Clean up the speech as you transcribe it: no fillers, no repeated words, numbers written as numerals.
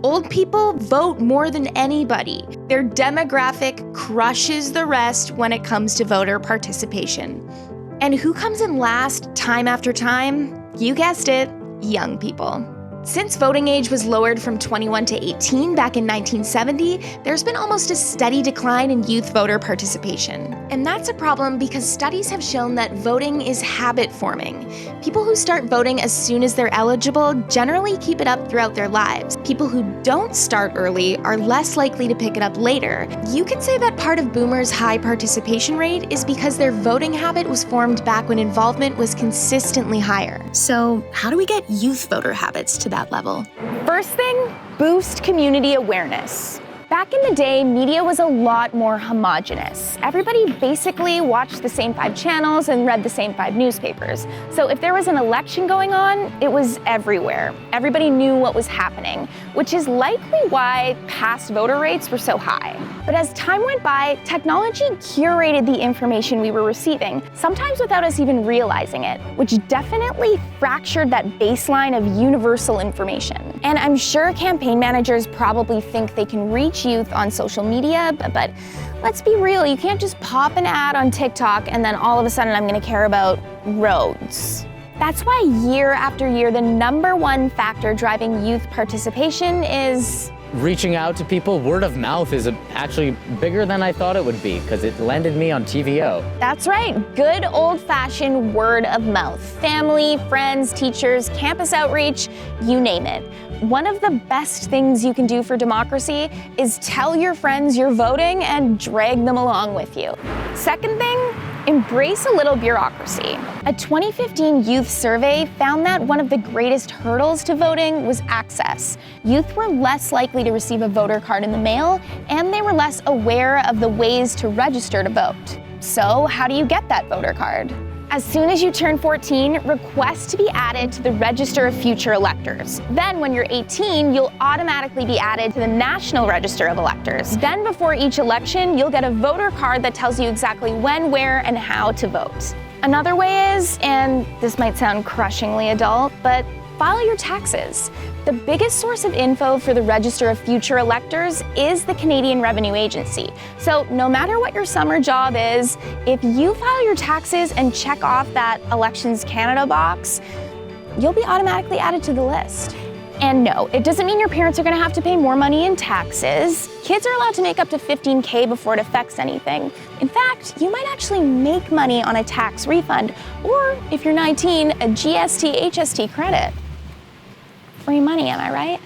Old people vote more than anybody. Their demographic crushes the rest when it comes to voter participation. And who comes in last time after time? You guessed it, young people. Since voting age was lowered from 21 to 18 back in 1970, there's been almost a steady decline in youth voter participation. And that's a problem because studies have shown that voting is habit forming. People who start voting as soon as they're eligible generally keep it up throughout their lives. People who don't start early are less likely to pick it up later. You could say that part of boomers' high participation rate is because their voting habit was formed back when involvement was consistently higher. So, how do we get youth voter habits to that level? First thing, boost community awareness. Back in the day, media was a lot more homogenous. Everybody basically watched the same 5 channels and read the same 5 newspapers. So if there was an election going on, it was everywhere. Everybody knew what was happening, which is likely why past voter rates were so high. But as time went by, technology curated the information we were receiving, sometimes without us even realizing it, which definitely fractured that baseline of universal information. And I'm sure campaign managers probably think they can reach youth on social media, but let's be real, you can't just pop an ad on TikTok and then all of a sudden I'm gonna care about roads. That's why year after year, the #1 factor driving youth participation is reaching out to people. Word of mouth is actually bigger than I thought it would be because it landed me on TVO. That's right, good old-fashioned word of mouth. Family, friends, teachers, campus outreach, you name it. One of the best things you can do for democracy is tell your friends you're voting and drag them along with you. Second thing, embrace a little bureaucracy. A 2015 youth survey found that one of the greatest hurdles to voting was access. Youth were less likely to receive a voter card in the mail, and they were less aware of the ways to register to vote. So, how do you get that voter card? As soon as you turn 14, request to be added to the Register of Future Electors. Then when you're 18, you'll automatically be added to the National Register of Electors. Then before each election, you'll get a voter card that tells you exactly when, where, and how to vote. Another way is, and this might sound crushingly adult, but file your taxes. The biggest source of info for the Register of Future Electors is the Canadian Revenue Agency. So no matter what your summer job is, if you file your taxes and check off that Elections Canada box, you'll be automatically added to the list. And no, it doesn't mean your parents are gonna have to pay more money in taxes. Kids are allowed to make up to $15K before it affects anything. In fact, you might actually make money on a tax refund, or if you're 19, a GST, HST credit. Free money, am I right?